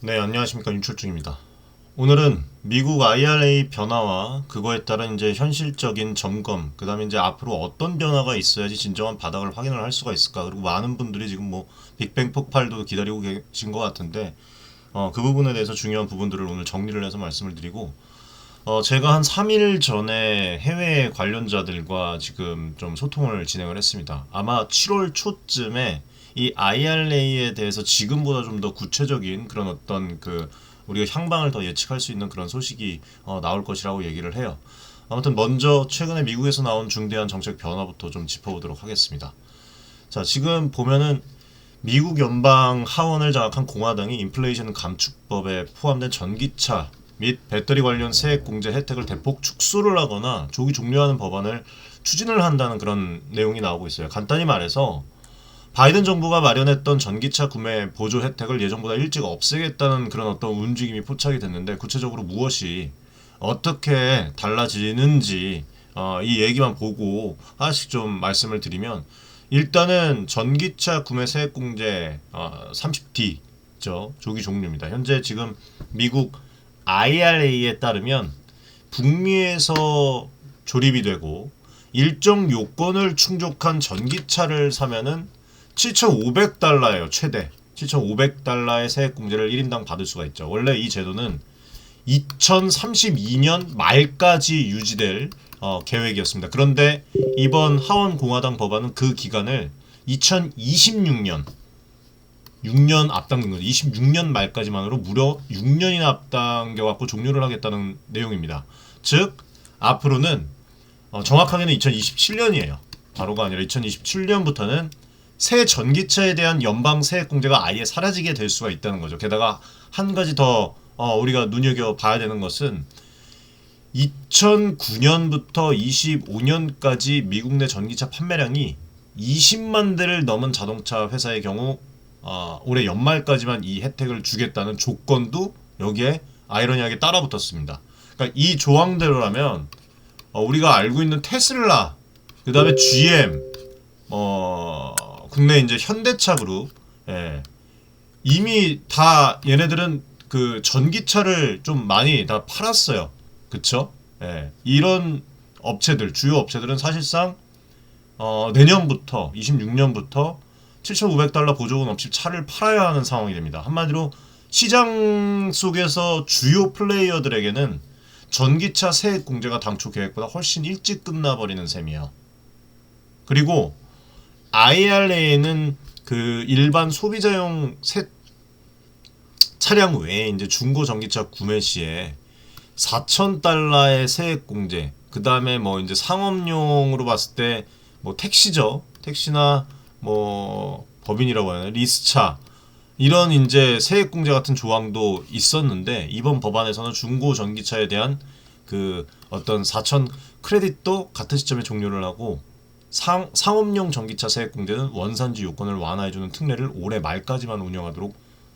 네, 안녕하십니까. 윤철중입니다. 오늘은 미국 IRA 변화와 그거에 따른 이제 현실적인 점검, 그 다음에 이제 앞으로 어떤 변화가 있어야지 진정한 바닥을 확인을 할 수가 있을까. 그리고 많은 분들이 지금 뭐 빅뱅 폭발도 기다리고 계신 것 같은데, 그 부분에 대해서 중요한 부분들을 오늘 정리를 해서 말씀을 드리고, 제가 한 3일 전에 해외 관련자들과 지금 좀 소통을 진행을 했습니다. 아마 7월 초쯤에 이 IRA에 대해서 지금보다 좀 더 구체적인 그런 어떤 우리가 향방을 더 예측할 수 있는 그런 소식이 나올 것이라고 얘기를 해요. 아무튼 먼저 최근에 미국에서 나온 중대한 정책 변화부터 좀 짚어보도록 하겠습니다. 자, 지금 보면은 미국 연방 하원을 장악한 공화당이 인플레이션 감축법에 포함된 전기차 및 배터리 관련 세액 공제 혜택을 대폭 축소를 하거나 조기 종료하는 법안을 추진을 한다는 그런 내용이 나오고 있어요. 간단히 말해서 바이든 정부가 마련했던 전기차 구매 보조 혜택을 예정보다 일찍 없애겠다는 그런 어떤 움직임이 포착이 됐는데, 구체적으로 무엇이 어떻게 달라지는지 이 얘기만 보고 하나씩 좀 말씀을 드리면, 일단은 전기차 구매 세액 공제 30D죠. 조기 종료입니다. 현재 지금 미국 IRA에 따르면 북미에서 조립이 되고 일정 요건을 충족한 전기차를 사면은 7,500달러예요. 최대 7,500달러의 세액 공제를 1인당 받을 수가 있죠. 원래 이 제도는 2032년 말까지 유지될 계획이었습니다. 그런데 이번 하원 공화당 법안은 그 기간을 2026년 6년 앞당긴 거죠. 26년 말까지만으로 무려 6년이나 앞당겨갖고 종료를 하겠다는 내용입니다. 즉 앞으로는 정확하게는 2027년이에요. 바로가 아니라 2027년부터는 새 전기차에 대한 연방 세액 공제가 아예 사라지게 될 수가 있다는 거죠. 게다가 한 가지 더 우리가 눈여겨봐야 되는 것은 2009년부터 25년까지 미국 내 전기차 판매량이 20만 대를 넘은 자동차 회사의 경우 올해 연말까지만 이 혜택을 주겠다는 조건도 여기에 아이러니하게 따라붙었습니다. 그러니까 이 조항대로라면 우리가 알고 있는 테슬라, 그 다음에 GM, 국내 이제 현대차 그룹, 이미 다 얘네들은 그 전기차를 좀 많이 다 팔았어요. 그쵸? 이런 업체들, 주요 업체들은 사실상 내년부터 26년부터 7,500달러 보조금 없이 차를 팔아야 하는 상황이 됩니다. 한마디로 시장 속에서 주요 플레이어들에게는 전기차 세액 공제가 당초 계획보다 훨씬 일찍 끝나버리는 셈이에요. 그리고 IRA는 그 일반 소비자용 차량 외에 이제 중고 전기차 구매 시에 4,000달러의 세액 공제, 그 다음에 뭐 이제 상업용으로 봤을 때 뭐 택시죠. 택시나 뭐 법인이라고 하나요? 리스차, 이런 이제 세액 공제 같은 조항도 있었는데, 이번 법안에서는 중고 전기차에 대한 그 어떤 4천 크레딧도 같은 시점에 종료를 하고, 상업용 전기차 세액 공제는 원산지 요건을 완화해주는 특례를 올해 말까지만 운영하도록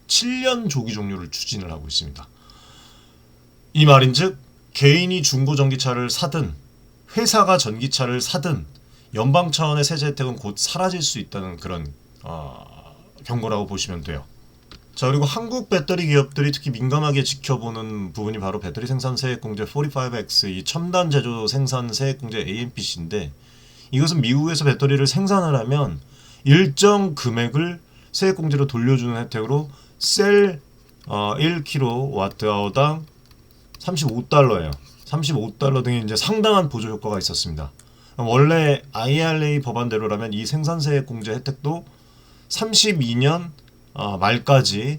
7년 조기 종료를 추진을 하고 있습니다. 이 말인즉 개인이 중고 전기차를 사든 회사가 전기차를 사든 연방 차원의 세제 혜택은 곧 사라질 수 있다는 그런 경고라고 보시면 돼요. 자, 그리고 한국 배터리 기업들이 특히 민감하게 지켜보는 부분이 바로 배터리 생산 세액 공제 45X, 이 첨단 제조 생산 세액 공제 AMPC인데, 이것은 미국에서 배터리를 생산을 하면 일정 금액을 세액 공제로 돌려주는 혜택으로 셀 1kWh당 35달러예요. 35달러 등의 이제 상당한 보조 효과가 있었습니다. 원래 IRA 법안대로라면 이 생산세액 공제 혜택도 32년 말까지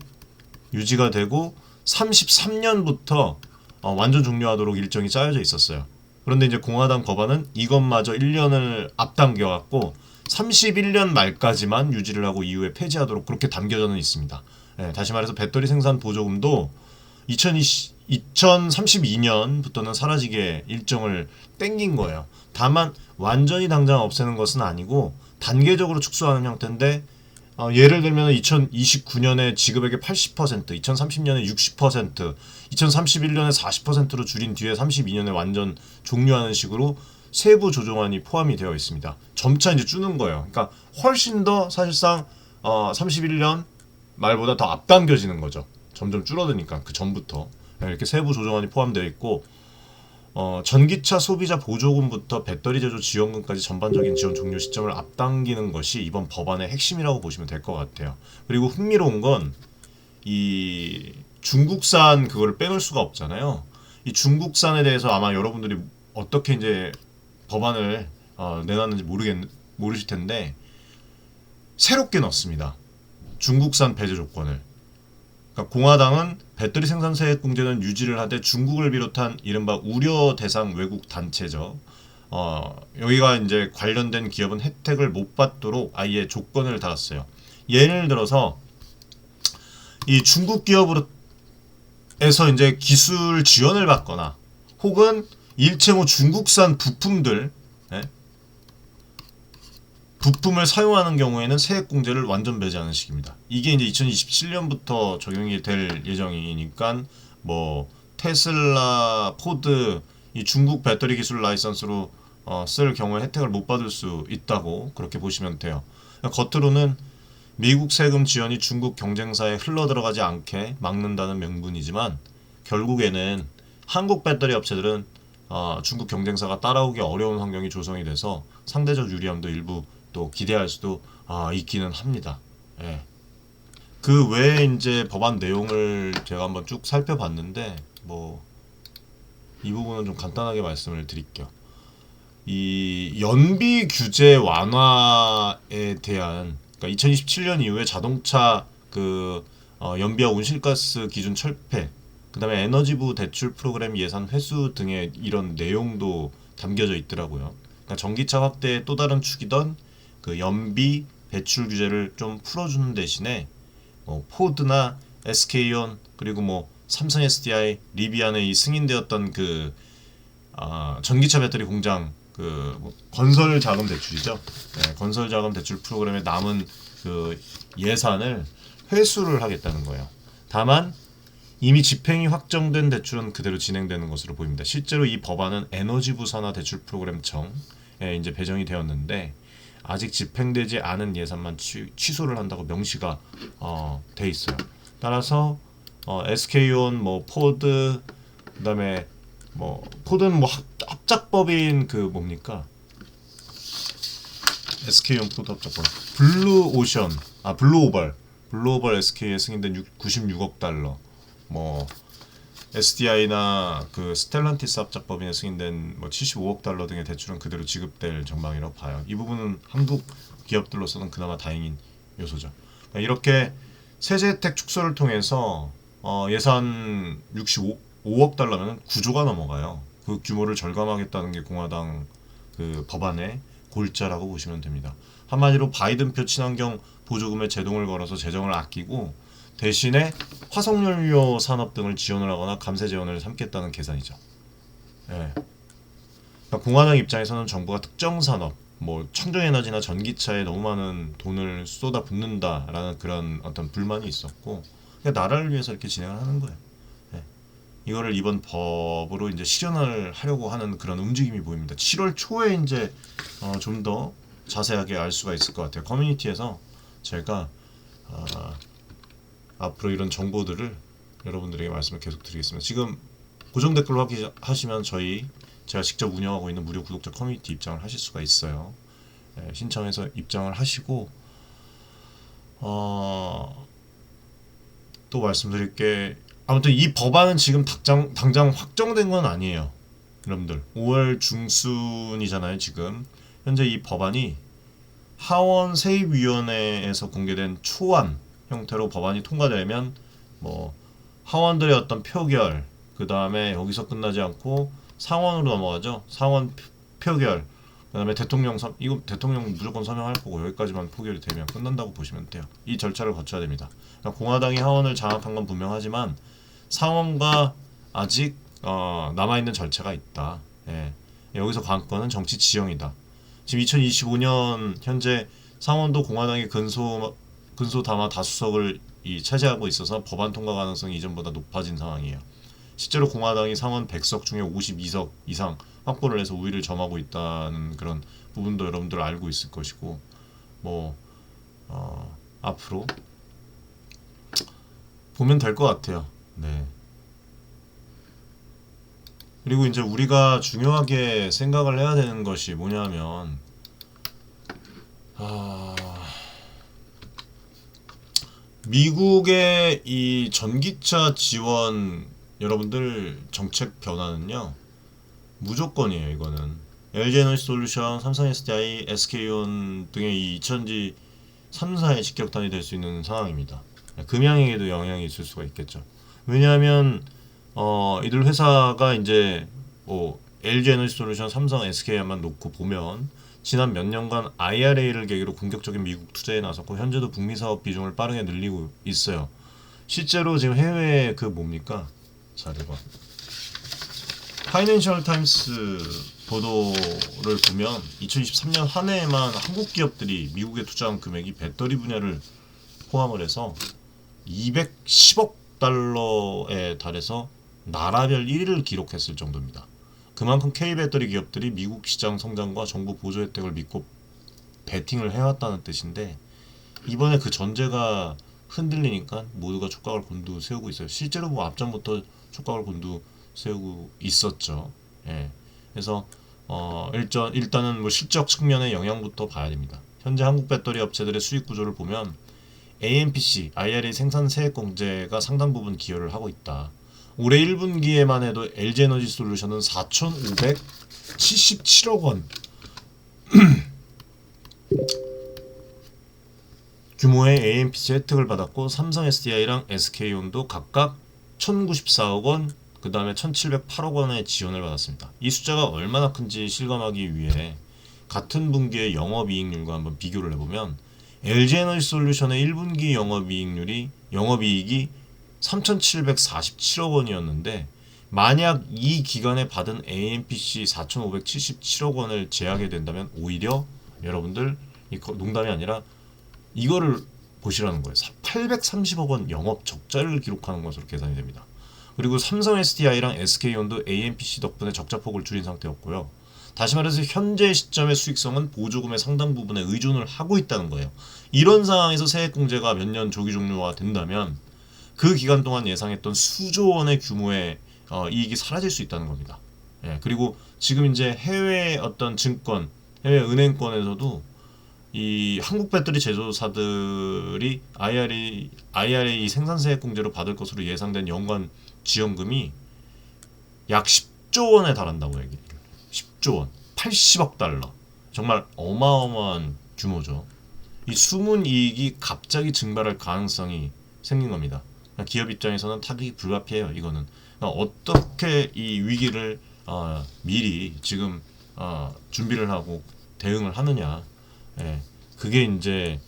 유지가 되고 33년부터 완전 종료하도록 일정이 짜여져 있었어요. 그런데 이제 공화당 법안은 이것마저 1년을 앞당겨갖고 31년 말까지만 유지를 하고 이후에 폐지하도록 그렇게 담겨져는 있습니다. 다시 말해서 배터리 생산 보조금도 2032년부터는 사라지게 일정을 땡긴 거예요. 다만 완전히 당장 없애는 것은 아니고 단계적으로 축소하는 형태인데, 예를 들면 2029년에 지급액의 80%, 2030년에 60%, 2031년에 40%로 줄인 뒤에 32년에 완전 종료하는 식으로 세부 조정안이 포함이 되어 있습니다. 점차 이제 주는 거예요. 그러니까 훨씬 더 사실상 31년 말보다 더 앞당겨지는 거죠. 점점 줄어드니까 그 전부터 이렇게 세부 조정안이 포함되어 있고 전기차 소비자 보조금부터 배터리 제조 지원금까지 전반적인 지원 종료 시점을 앞당기는 것이 이번 법안의 핵심이라고 보시면 될 것 같아요. 그리고 흥미로운 건 이 중국산 그거를 빼놓을 수가 없잖아요. 이 중국산에 대해서 아마 여러분들이 어떻게 이제 법안을 내놨는지 모르실 텐데 새롭게 넣습니다. 중국산 배제 조건을. 그러니까 공화당은 배터리 생산 세액 공제는 유지를 하되 중국을 비롯한 이른바 우려 대상 외국 단체죠. 여기가 이제 관련된 기업은 혜택을 못 받도록 아예 조건을 달았어요. 예를 들어서 이 중국 기업으로에서 이제 기술 지원을 받거나 혹은 일체 뭐 중국산 부품들 부품을 사용하는 경우에는 세액 공제를 완전 배제하는 식입니다. 이게 이제 2027년부터 적용이 될 예정이니까 뭐 테슬라, 포드 이 중국 배터리 기술 라이선스로 쓸 경우에 혜택을 못 받을 수 있다고 그렇게 보시면 돼요. 겉으로는 미국 세금 지원이 중국 경쟁사에 흘러들어가지 않게 막는다는 명분이지만 결국에는 한국 배터리 업체들은 중국 경쟁사가 따라오기 어려운 환경이 조성이 돼서 상대적 유리함도 일부 또 기대할 수도 있기는 합니다. 예. 그 외에 이제 법안 내용을 제가 한번 쭉 살펴봤는데 뭐 이 부분은 좀 간단하게 말씀을 드릴게요. 이 연비 규제 완화에 대한 그러니까 2027년 이후에 자동차 연비와 온실가스 기준 철폐, 그다음에 에너지부 대출 프로그램 예산 회수 등의 이런 내용도 담겨져 있더라고요. 그러니까 전기차 확대의 또 다른 축이던 그 연비 배출 규제를 좀 풀어주는 대신에 포드나 SK온 그리고 뭐 삼성 SDI, 리비안에 이 승인되었던 전기차 배터리 공장 건설 자금 대출이죠. 네, 건설 자금 대출 프로그램에 남은 그 예산을 회수를 하겠다는 거예요. 다만 이미 집행이 확정된 대출은 그대로 진행되는 것으로 보입니다. 실제로 이 법안은 에너지부 산하 대출 프로그램청에 이제 배정이 되었는데 아직 집행되지 않은 예산만 취소를 한다고 명시가 돼 있어요. 따라서 SK온, 뭐 포드, 그다음에 뭐 포드는 뭐 합작법인 뭡니까? SK온 포드 합작법. 블루오벌 SK에 승인된 96억 달러. 뭐 SDI나 그 스텔란티스 합작법인에 승인된 뭐 75억 달러 등의 대출은 그대로 지급될 전망이라고 봐요. 이 부분은 한국 기업들로서는 그나마 다행인 요소죠. 이렇게 세제 혜택 축소를 통해서 예산 65억 달러면 9조가 넘어가요. 그 규모를 절감하겠다는 게 공화당 그 법안의 골자라고 보시면 됩니다. 한마디로 바이든표 친환경 보조금에 제동을 걸어서 재정을 아끼고 대신에 화석연료 산업 등을 지원을 하거나 감세 재원을 삼겠다는 계산이죠. 예. 그러니까 공화당 입장에서는 정부가 특정 산업, 뭐 청정에너지나 전기차에 너무 많은 돈을 쏟아붓는다라는 그런 어떤 불만이 있었고, 그러니까 나라를 위해서 이렇게 진행을 하는 거예요. 예. 이거를 이번 법으로 이제 실현을 하려고 하는 그런 움직임이 보입니다. 7월 초에 이제 좀 더 자세하게 알 수가 있을 것 같아요. 커뮤니티에서 제가 앞으로 이런 정보들을 여러분들에게 말씀을 계속 드리겠습니다. 지금 고정 댓글로 하시면 제가 직접 운영하고 있는 무료 구독자 커뮤니티 입장을 하실 수가 있어요. 신청해서 입장을 하시고 또 말씀드릴 게 아무튼 이 법안은 지금 당장 확정된 건 아니에요. 여러분들 5월 중순이잖아요. 지금 현재 이 법안이 하원 세입위원회에서 공개된 초안 형태로 법안이 통과되면 뭐 하원들의 어떤 표결, 그 다음에 여기서 끝나지 않고 상원으로 넘어가죠. 상원 표결, 그 다음에 대통령 무조건 서명할 거고 여기까지만 표결이 되면 끝난다고 보시면 돼요. 이 절차를 거쳐야 됩니다. 그러니까 공화당이 하원을 장악한 건 분명하지만 상원과 아직 남아있는 절차가 있다. 예. 여기서 관건은 정치 지형이다. 지금 2025년 현재 상원도 공화당이 근소 다마 다수석을 차지하고 있어서 법안 통과 가능성이 이전보다 높아진 상황이에요. 실제로 공화당이 상원 100석 중에 52석 이상 확보를 해서 우위를 점하고 있다는 그런 부분도 여러분들 알고 있을 것이고, 앞으로 보면 될 것 같아요. 네. 그리고 이제 우리가 중요하게 생각을 해야 되는 것이 뭐냐면, 아, 미국의 이 전기차 지원 여러분들 정책 변화는요 무조건이에요. 이거는 LG에너지솔루션, 삼성 SDI, SK온 등의 이 2000지 3사의 직격탄이 될 수 있는 상황입니다. 금양에게도 영향이 있을 수가 있겠죠. 왜냐하면 이들 회사가 이제 뭐 LG에너지솔루션, 삼성, SK만 놓고 보면 지난 몇 년간 IRA를 계기로 본격적인 미국 투자에 나섰고 현재도 북미 사업 비중을 빠르게 늘리고 있어요. 실제로 지금 해외 그 뭡니까? 자료가 파이낸셜 타임스 보도를 보면 2023년 한 해에만 한국 기업들이 미국에 투자한 금액이 배터리 분야를 포함을 해서 210억 달러에 달해서 나라별 1위를 기록했을 정도입니다. 그만큼 K배터리 기업들이 미국 시장 성장과 정부 보조 혜택을 믿고 베팅을 해왔다는 뜻인데 이번에 그 전제가 흔들리니까 모두가 촉각을 곤두세우고 있어요. 실제로 뭐 앞전부터 촉각을 곤두세우고 있었죠. 예. 그래서 일단은 뭐 실적 측면의 영향부터 봐야 됩니다. 현재 한국 배터리 업체들의 수익 구조를 보면 AMPC, IRA 생산 세액 공제가 상당 부분 기여를 하고 있다. 올해 1분기에만 해도 LG에너지솔루션은 4,577억 원 규모의 AMPC 혜택을 받았고 삼성 SDI랑 SK온도 각각 1,094억 원, 그 다음에 1,708억 원의 지원을 받았습니다. 이 숫자가 얼마나 큰지 실감하기 위해 같은 분기의 영업이익률과 한번 비교를 해보면 LG에너지솔루션의 1분기 영업이익이 3,747억 원이었는데 만약 이 기간에 받은 AMPC 4,577억 원을 제하게 된다면 오히려 여러분들 농담이 아니라 이거를 보시라는 거예요. 830억 원 영업 적자를 기록하는 것으로 계산이 됩니다. 그리고 삼성 SDI랑 SK온도 AMPC 덕분에 적자폭을 줄인 상태였고요. 다시 말해서 현재 시점의 수익성은 보조금의 상당 부분에 의존을 하고 있다는 거예요. 이런 상황에서 세액공제가 몇 년 조기 종료가 된다면 그 기간 동안 예상했던 수조 원의 규모의 이익이 사라질 수 있다는 겁니다. 예, 그리고 지금 이제 해외 어떤 증권, 해외 은행권에서도 이 한국 배터리 제조사들이 IRA 생산세액 공제로 받을 것으로 예상된 연간 지원금이 약 10조 원에 달한다고 얘기해요. 10조 원, 80억 달러. 정말 어마어마한 규모죠. 이 숨은 이익이 갑자기 증발할 가능성이 생긴 겁니다. 기업 입장에서는 타격이 불가피해요. 이거는 어떻게 이 위기를 미리 지금 준비를 하고 대응을 하느냐. 예, 그게 이제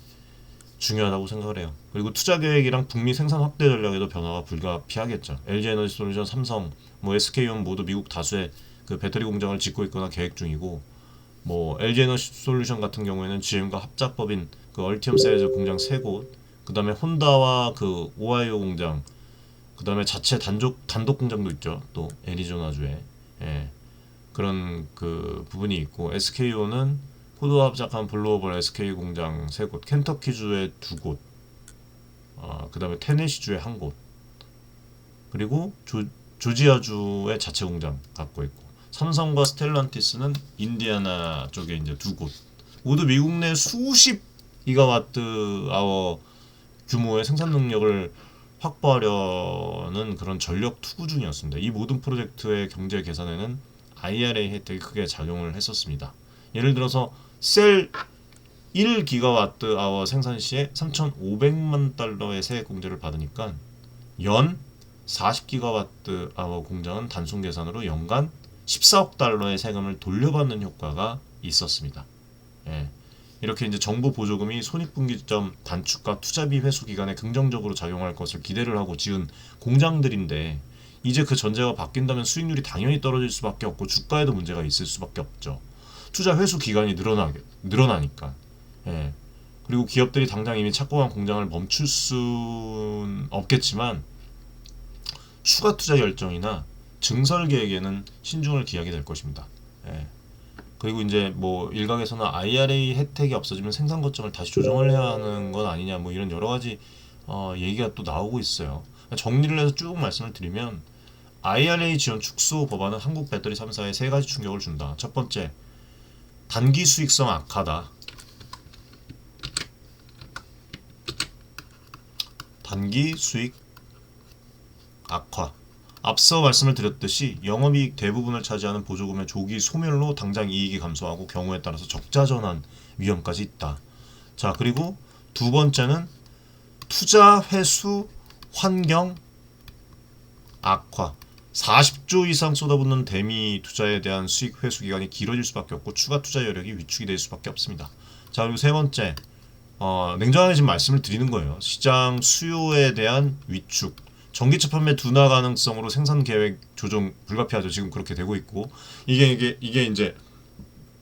중요하다고 생각을 해요. 그리고 투자 계획이랑 북미 생산 확대 전략에도 변화가 불가피하겠죠. LG에너지솔루션, 삼성, 뭐 SK온 모두 미국 다수의 그 배터리 공장을 짓고 있거나 계획 중이고, 뭐 LG에너지솔루션 같은 경우에는 GM과 합작법인 그 얼티엄 셀즈 공장 3곳, 그 다음에 혼다와 그 오하이오 공장, 그 다음에 자체 단독 공장도 있죠. 또 애리조나주에. 예, 그런 그 부분이 있고, SK온은 포드와 합작한 블루오벌 SK 공장 3곳, 켄터키주에 2곳, 그 다음에 테네시주에 1곳, 그리고 조지아주의 자체 공장 갖고 있고, 삼성과 스텔란티스는 인디애나 쪽에 이제 2곳, 모두 미국 내 수십 기가와트 아워 규모의 생산 능력을 확보하려는 그런 전력 투구 중이었습니다. 이 모든 프로젝트의 경제 계산에는 IRA 혜택이 크게 작용을 했었습니다. 예를 들어서 셀 1기가와트 아워 생산 시에 3,500만 달러의 세액 공제를 받으니까 연 40기가와트 아워 공장은 단순 계산으로 연간 14억 달러의 세금을 돌려받는 효과가 있었습니다. 예. 이렇게 이제 정부 보조금이 손익분기점 단축과 투자비 회수 기간에 긍정적으로 작용할 것을 기대를 하고 지은 공장들인데 이제 그 전제가 바뀐다면 수익률이 당연히 떨어질 수밖에 없고 주가에도 문제가 있을 수밖에 없죠. 투자 회수 기간이 늘어나니까. 예. 그리고 기업들이 당장 이미 착공한 공장을 멈출 수는 없겠지만 추가 투자 결정이나 증설 계획에는 신중을 기하게 될 것입니다. 예. 그리고 이제 뭐 일각에서는 IRA 혜택이 없어지면 생산 거점을 다시 조정을 해야 하는 건 아니냐 뭐 이런 여러 가지 얘기가 또 나오고 있어요. 정리를 해서 쭉 말씀을 드리면 IRA 지원 축소 법안은 한국 배터리 3사에 세 가지 충격을 준다. 첫 번째, 단기 수익성 악화다. 단기 수익 악화. 앞서 말씀을 드렸듯이 영업이익 대부분을 차지하는 보조금의 조기 소멸로 당장 이익이 감소하고 경우에 따라서 적자 전환 위험까지 있다. 자, 그리고 두 번째는 투자 회수 환경 악화. 40조 이상 쏟아붓는 대미 투자에 대한 수익 회수 기간이 길어질 수밖에 없고 추가 투자 여력이 위축이 될 수밖에 없습니다. 자, 그리고 세 번째, 냉정하게 지금 말씀을 드리는 거예요. 시장 수요에 대한 위축, 전기차 판매 둔화 가능성으로 생산 계획 조정 불가피하죠. 지금 그렇게 되고 있고 이게 이제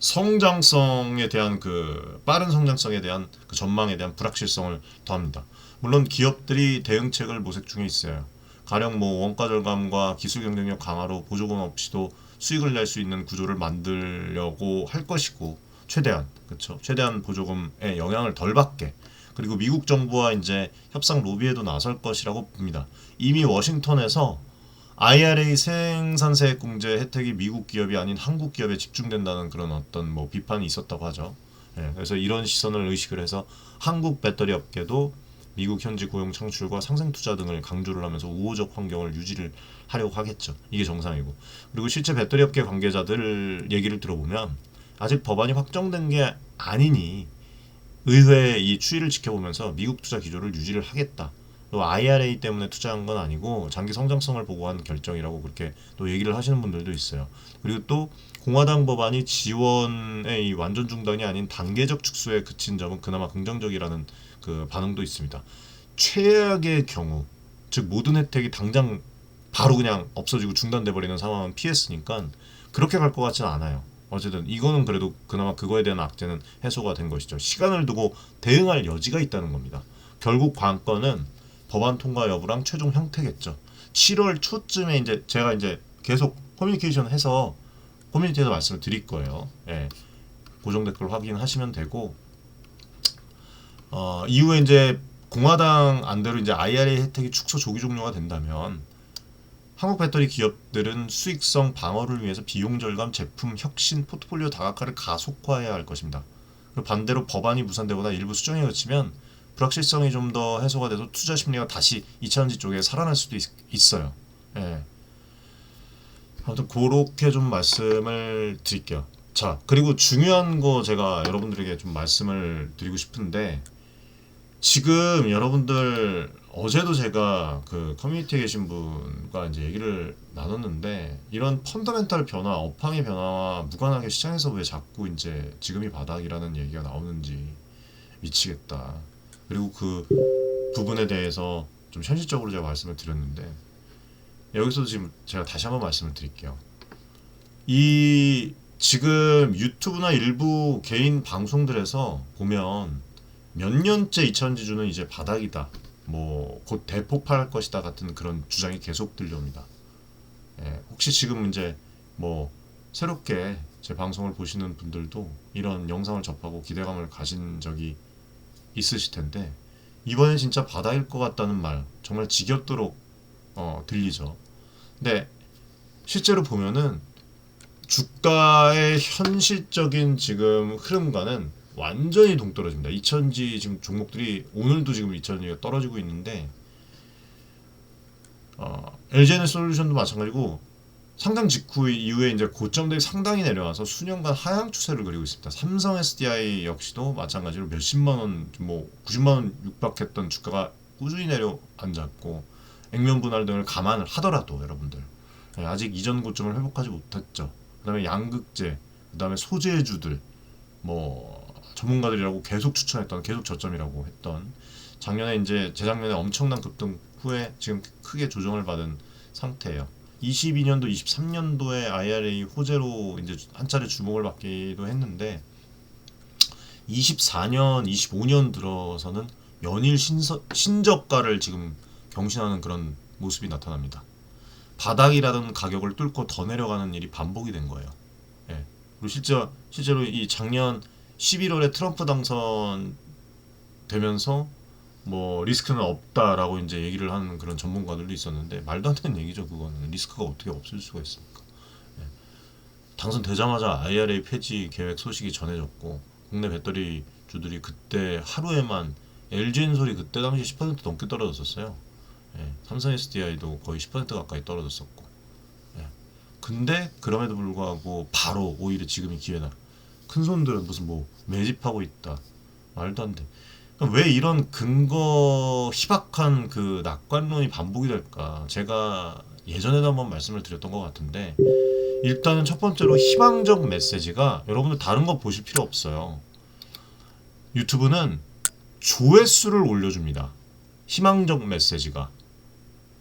성장성에 대한 그 빠른 성장성에 대한 그 전망에 대한 불확실성을 더합니다. 물론 기업들이 대응책을 모색 중에 있어요. 가령 뭐 원가 절감과 기술 경쟁력 강화로 보조금 없이도 수익을 낼 수 있는 구조를 만들려고 할 것이고 최대한 그렇죠. 최대한 보조금에 영향을 덜 받게 그리고 미국 정부와 이제 협상 로비에도 나설 것이라고 봅니다. 이미 워싱턴에서 IRA 생산세액 공제 혜택이 미국 기업이 아닌 한국 기업에 집중된다는 그런 어떤 뭐 비판이 있었다고 하죠. 예, 그래서 이런 시선을 의식을 해서 한국 배터리 업계도 미국 현지 고용 창출과 상생 투자 등을 강조를 하면서 우호적 환경을 유지를 하려고 하겠죠. 이게 정상이고. 그리고 실제 배터리 업계 관계자들 얘기를 들어보면 아직 법안이 확정된 게 아니니 의회의 이 추이를 지켜보면서 미국 투자 기조를 유지를 하겠다. 또 IRA 때문에 투자한 건 아니고 장기 성장성을 보고한 결정이라고 그렇게 또 얘기를 하시는 분들도 있어요. 그리고 또 공화당 법안이 지원의 이 완전 중단이 아닌 단계적 축소에 그친 점은 그나마 긍정적이라는 그 반응도 있습니다. 최악의 경우, 즉 모든 혜택이 당장 바로 그냥 없어지고 중단돼 버리는 상황은 피했으니까 그렇게 갈 것 같지는 않아요. 어쨌든 이거는 그래도 그나마 그거에 대한 악재는 해소가 된 것이죠. 시간을 두고 대응할 여지가 있다는 겁니다. 결국 관건은 법안 통과 여부랑 최종 형태겠죠. 7월 초쯤에 이제 제가 이제 계속 커뮤니케이션 해서 커뮤니티에서 말씀을 드릴 거예요. 예. 고정 댓글 확인하시면 되고 이후에 이제 공화당 안대로 이제 IRA 혜택이 축소 조기 종료가 된다면 한국 배터리 기업들은 수익성 방어를 위해서 비용 절감, 제품 혁신, 포트폴리오 다각화를 가속화해야 할 것입니다. 그리고 반대로 법안이 무산되거나 일부 수정에 그치면 불확실성이 좀 더 해소가 돼서 투자 심리가 다시 2차전지 쪽에 살아날 수도 있어요. 예. 아무튼 그렇게 좀 말씀을 드릴게요. 자, 그리고 중요한 거 제가 여러분들에게 좀 말씀을 드리고 싶은데 지금 여러분들 어제도 제가 그 커뮤니티에 계신 분과 이제 얘기를 나눴는데 이런 펀더멘탈 변화, 업황의 변화와 무관하게 시장에서 왜 자꾸 이제 지금이 바닥이라는 얘기가 나오는지 미치겠다. 그리고 그 부분에 대해서 좀 현실적으로 제가 말씀을 드렸는데 여기서도 지금 제가 다시 한번 말씀을 드릴게요. 이 지금 유튜브나 일부 개인 방송들에서 보면 몇 년째 2차전지주는 이제 바닥이다. 뭐 곧 대폭발할 것이다 같은 그런 주장이 계속 들려옵니다. 예, 혹시 지금 이제 뭐 새롭게 제 방송을 보시는 분들도 이런 영상을 접하고 기대감을 가진 적이 있으실 텐데 이번엔 진짜 바닥일 것 같다는 말 정말 지겹도록 들리죠. 근데 실제로 보면은 주가의 현실적인 지금 흐름과는 완전히 동떨어집니다. 2차전지 지금 종목들이 오늘도 지금 2차전지가 떨어지고 있는데 LG에너솔루션도 마찬가지고 상장 직후 이후에 이제 고점들이 상당히 내려와서 수년간 하향 추세를 그리고 있습니다. 삼성 SDI 역시도 마찬가지로 몇십만 원, 뭐 90만 원 육박했던 주가가 꾸준히 내려앉았고 액면 분할 등을 감안을 하더라도 여러분들 아직 이전 고점을 회복하지 못했죠. 그다음에 양극재, 그다음에 소재주들 뭐 전문가들이라고 계속 추천했던 계속 저점이라고 했던 작년에 이제 재작년에 엄청난 급등 후에 지금 크게 조정을 받은 상태예요. 22년도, 23년도에 IRA 호재로 이제 한 차례 주목을 받기도 했는데 24년, 25년 들어서는 연일 신저가를 지금 경신하는 그런 모습이 나타납니다. 바닥이라던 가격을 뚫고 더 내려가는 일이 반복이 된 거예요. 예. 그리고 실제로 이 작년 11월에 트럼프 당선 되면서 뭐 리스크는 없다라고 이제 얘기를 하는 그런 전문가들도 있었는데 말도 안 되는 얘기죠. 그거는 리스크가 어떻게 없을 수가 있습니까? 예. 당선되자마자 IRA 폐지 계획 소식이 전해졌고 국내 배터리 주들이 그때 하루에만 LG엔솔이 그때 당시 10% 넘게 떨어졌었어요. 예. 삼성 SDI도 거의 10% 가까이 떨어졌었고. 예. 근데 그럼에도 불구하고 바로 오히려 지금이 기회다. 큰 손들은 무슨 뭐 매집하고 있다. 말도 안 돼. 왜 이런 근거 희박한 그 낙관론이 반복이 될까? 제가 예전에도 한번 말씀을 드렸던 것 같은데 일단은 첫 번째로 희망적 메시지가 여러분들 다른 거 보실 필요 없어요. 유튜브는 조회수를 올려줍니다. 희망적 메시지가.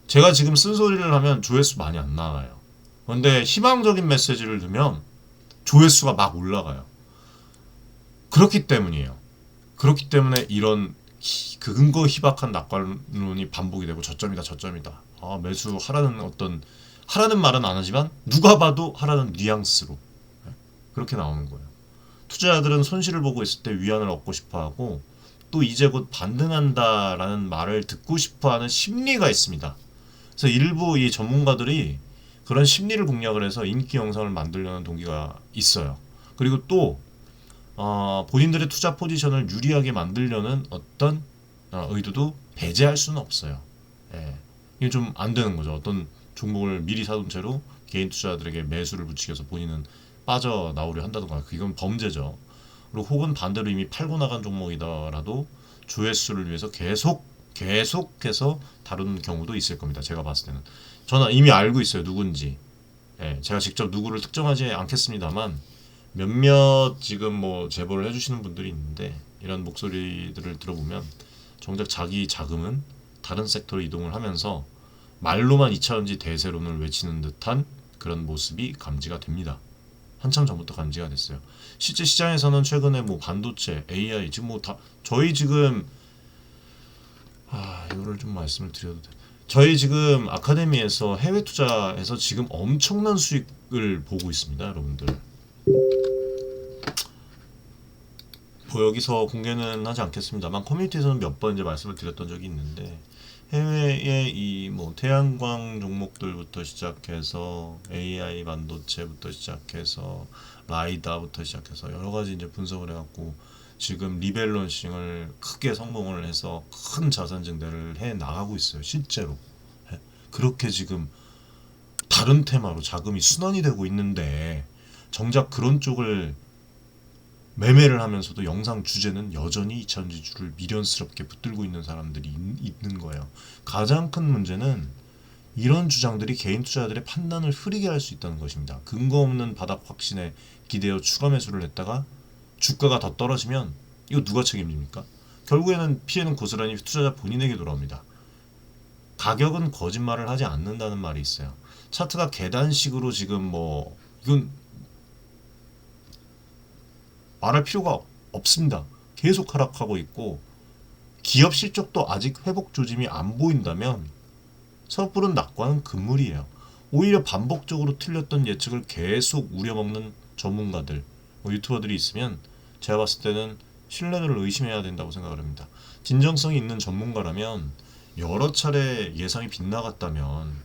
제가 지금 쓴소리를 하면 조회수 많이 안 나와요. 그런데 희망적인 메시지를 넣으면 조회수가 막 올라가요. 그렇기 때문이에요. 그렇기 때문에 이런 근거 희박한 낙관론이 반복이 되고 저점이다 저점이다. 매수하라는 어떤 하라는 말은 안 하지만 누가 봐도 하라는 뉘앙스로 그렇게 나오는 거예요. 투자자들은 손실을 보고 있을 때 위안을 얻고 싶어하고 또 이제 곧 반등한다라는 말을 듣고 싶어하는 심리가 있습니다. 그래서 일부 이 전문가들이 그런 심리를 공략을 해서 인기 영상을 만들려는 동기가 있어요. 그리고 또 본인들의 투자 포지션을 유리하게 만들려는 어떤 의도도 배제할 수는 없어요. 예. 이게 좀 안 되는 거죠. 어떤 종목을 미리 사둔 채로 개인 투자자들에게 매수를 붙이기 위해서 본인은 빠져나오려 한다던가 이건 범죄죠. 그리고 혹은 반대로 이미 팔고 나간 종목이더라도 조회수를 위해서 계속해서 다루는 경우도 있을 겁니다. 제가 봤을 때는. 저는 이미 알고 있어요. 누군지. 예, 제가 직접 누구를 특정하지 않겠습니다만 몇몇 지금 뭐 제보를 해주시는 분들이 있는데 이런 목소리들을 들어보면 정작 자기 자금은 다른 섹터로 이동을 하면서 말로만 2차전지 대세론을 외치는 듯한 그런 모습이 감지가 됩니다. 한참 전부터 감지가 됐어요. 실제 시장에서는 최근에 뭐 반도체, AI 지금 뭐 다 저희 지금 이거를 좀 말씀을 드려도 돼. 저희 지금 아카데미에서 해외 투자에서 지금 엄청난 수익을 보고 있습니다, 여러분들. 뭐 여기서 공개는 하지 않겠습니다만 커뮤니티에서는 몇 번 이제 말씀을 드렸던 적이 있는데 해외의 이 뭐 태양광 종목들부터 시작해서 AI 반도체부터 시작해서 라이다부터 시작해서 여러 가지 이제 분석을 해갖고 지금 리밸런싱을 크게 성공을 해서 큰 자산 증대를 해 나가고 있어요. 실제로 그렇게 지금 다른 테마로 자금이 순환이 되고 있는데 정작 그런 쪽을 매매를 하면서도 영상 주제는 여전히 2차전지주를 미련스럽게 붙들고 있는 사람들이 있는 거예요. 가장 큰 문제는 이런 주장들이 개인 투자자들의 판단을 흐리게 할 수 있다는 것입니다. 근거 없는 바닥 확신에 기대어 추가 매수를 했다가 주가가 더 떨어지면 이거 누가 책임집니까? 결국에는 피해는 고스란히 투자자 본인에게 돌아옵니다. 가격은 거짓말을 하지 않는다는 말이 있어요. 차트가 계단식으로 지금 뭐 이건 말할 필요가 없습니다. 계속 하락하고 있고 기업 실적도 아직 회복 조짐이 안 보인다면 섣부른 낙관은 금물이에요. 오히려 반복적으로 틀렸던 예측을 계속 우려먹는 전문가들, 유튜버들이 있으면 제가 봤을 때는 신뢰도를 의심해야 된다고 생각을 합니다. 진정성이 있는 전문가라면 여러 차례 예상이 빗나갔다면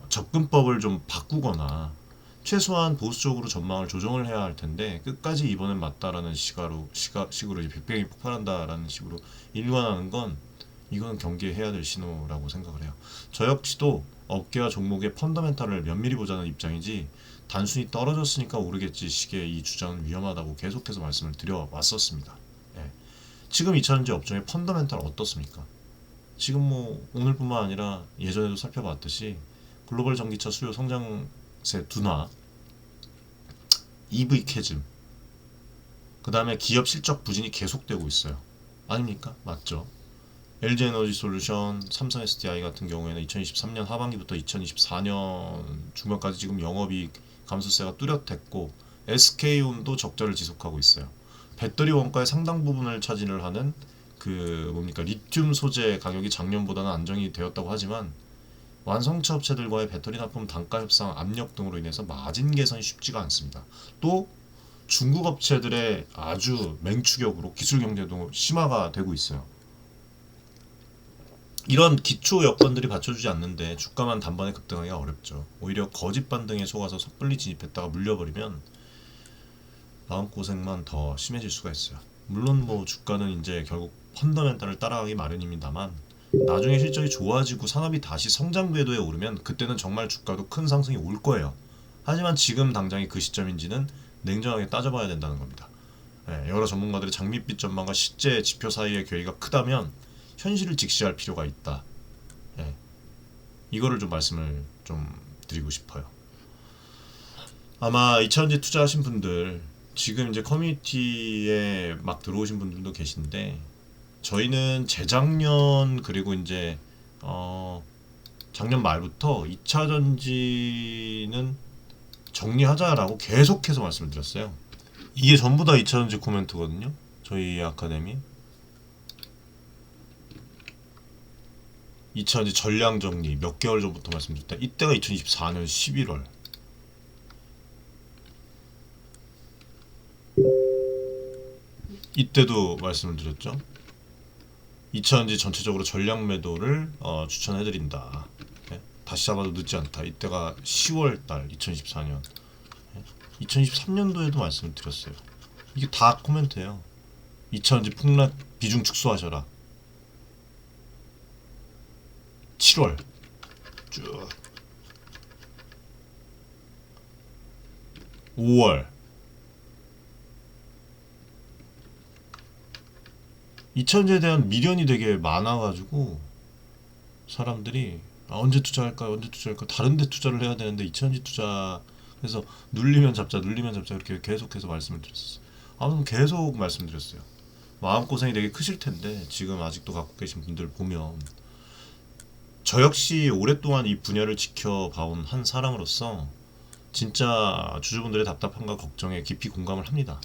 접근법을 좀 바꾸거나 최소한 보수적으로 전망을 조정을 해야 할 텐데 끝까지 이번엔 맞다라는 식으로 빅뱅이 폭발한다라는 식으로 일관하는 건 이건 경계해야 될 신호라고 생각을 해요. 저 역시도 업계와 종목의 펀더멘탈을 면밀히 보자는 입장이지 단순히 떨어졌으니까 오르겠지 식의 이 주장은 위험하다고 계속해서 말씀을 드려왔었습니다. 예. 지금 2차전지 업종의 펀더멘탈 어떻습니까? 지금 뭐 오늘뿐만 아니라 예전에도 살펴봤듯이 글로벌 전기차 수요 성장세 둔화, EV 캐즘, 그 다음에 기업 실적 부진이 계속되고 있어요. 아닙니까? 맞죠? LG에너지솔루션, 삼성 SDI 같은 경우에는 2023년 하반기부터 2024년 중반까지 지금 영업이익 감소세가 뚜렷했고 SK온도 적자를 지속하고 있어요. 배터리 원가의 상당 부분을 차지를 하는 그 뭡니까 리튬 소재 가격이 작년보다는 안정이 되었다고 하지만 완성차 업체들과의 배터리 납품 단가 협상 압력 등으로 인해서 마진 개선이 쉽지가 않습니다. 또 중국 업체들의 아주 맹추격으로 기술 경제도 심화가 되고 있어요. 이런 기초 여건들이 받쳐주지 않는데 주가만 단번에 급등하기가 어렵죠. 오히려 거짓 반등에 속아서 섣불리 진입했다가 물려버리면 마음고생만 더 심해질 수가 있어요. 물론 뭐 주가는 이제 결국 펀더멘탈을 따라가기 마련입니다만 나중에 실적이 좋아지고 산업이 다시 성장 궤도에 오르면 그때는 정말 주가도 큰 상승이 올 거예요. 하지만 지금 당장이 그 시점인지는 냉정하게 따져봐야 된다는 겁니다. 여러 전문가들의 장밋빛 전망과 실제 지표 사이의 괴리가 크다면 현실을 직시할 필요가 있다. 이거를 좀 말씀을 좀 드리고 싶어요. 아마 이차전지 투자하신 분들 지금 이제 커뮤니티에 막 들어오신 분들도 계신데 저희는 재작년 그리고 이제 작년 말부터 2차전지는 정리하자라고 계속해서 말씀을 드렸어요. 이게 전부 다 2차전지 코멘트거든요. 저희 아카데미 2차전지 전량 정리 몇 개월 전부터 말씀드렸다. 이때가 2024년 11월. 이때도 말씀을 드렸죠. 2차전지 전체적으로 전량 매도를 추천해드린다. 다시 잡아도 늦지 않다. 이때가 10월달 2024년. 2023년도에도 말씀을 드렸어요. 이게 다 코멘트예요. 2차전지 폭락 비중 축소하셔라. 7월 쭉 5월 2차전지에 대한 미련이 되게 많아가지고 사람들이 언제 투자할까 다른 데 투자를 해야 되는데 2차전지 투자 해서 눌리면 잡자 이렇게 계속해서 말씀을 드렸어요. 아무튼 계속 말씀드렸어요. 마음고생이 되게 크실 텐데 지금 아직도 갖고 계신 분들 보면 저 역시 오랫동안 이 분야를 지켜봐온 한 사람으로서 진짜 주주분들의 답답함과 걱정에 깊이 공감을 합니다.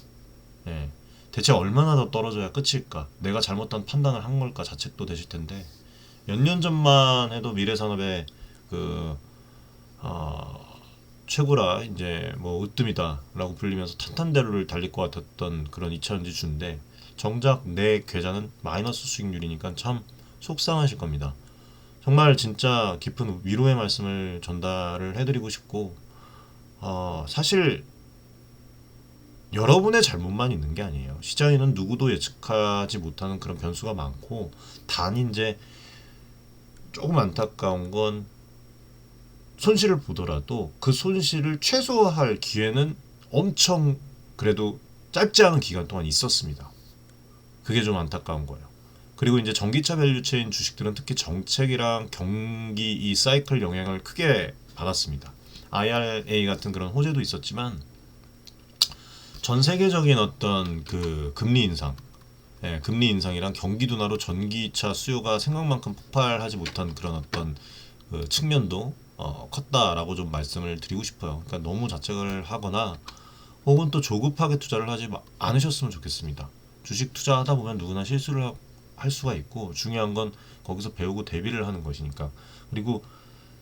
대체 얼마나 더 떨어져야 끝일까? 내가 잘못한 판단을 한 걸까? 자책도 되실 텐데 몇 년 전만 해도 미래산업의 최고라 이제 뭐 으뜸이다라고 불리면서 탄탄대로를 달릴 것 같았던 그런 2차전지 주인데 정작 내 계좌는 마이너스 수익률이니까 참 속상하실 겁니다. 정말 진짜 깊은 위로의 말씀을 전달을 해드리고 싶고 사실 여러분의 잘못만 있는 게 아니에요. 시장에는 누구도 예측하지 못하는 그런 변수가 많고 단 이제 조금 안타까운 건 손실을 보더라도 그 손실을 최소화할 기회는 엄청 그래도 짧지 않은 기간 동안 있었습니다. 그게 좀 안타까운 거예요. 그리고 이제 전기차 밸류체인 주식들은 특히 정책이랑 경기 이 사이클 영향을 크게 받았습니다. IRA 같은 그런 호재도 있었지만 전 세계적인 어떤 그 금리 인상, 금리 인상이랑 경기 둔화로 전기차 수요가 생각만큼 폭발하지 못한 그런 어떤 그 측면도 컸다라고 좀 말씀을 드리고 싶어요. 그러니까 너무 자책을 하거나 혹은 또 조급하게 투자를 하지 않으셨으면 좋겠습니다. 주식 투자하다 보면 누구나 실수를 할 수가 있고 중요한 건 거기서 배우고 대비를 하는 것이니까. 그리고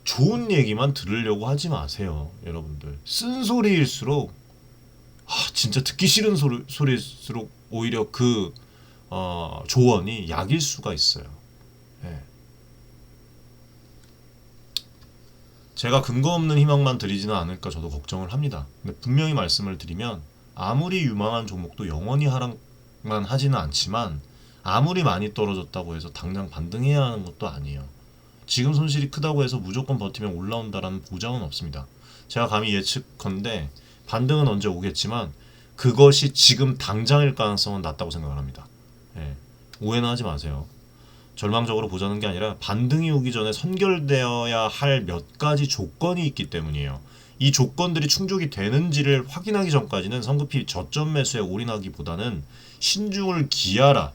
좋은 얘기만 들으려고 하지 마세요. 여러분들 쓴소리일수록 진짜 듣기 싫은 소리일수록 오히려 그 조언이 약일 수가 있어요. 제가 근거 없는 희망만 드리지는 않을까 저도 걱정을 합니다. 근데 분명히 말씀을 드리면 아무리 유망한 종목도 영원히 하락만 하지는 않지만 아무리 많이 떨어졌다고 해서 당장 반등해야 하는 것도 아니에요. 지금 손실이 크다고 해서 무조건 버티면 올라온다라는 보장은 없습니다. 제가 감히 예측컨대 반등은 언제 오겠지만 그것이 지금 당장일 가능성은 낮다고 생각을 합니다. 오해는 하지 마세요. 절망적으로 보자는 게 아니라 반등이 오기 전에 선결되어야 할 몇 가지 조건이 있기 때문이에요. 이 조건들이 충족이 되는지를 확인하기 전까지는 성급히 저점 매수에 올인하기보다는 신중을 기하라.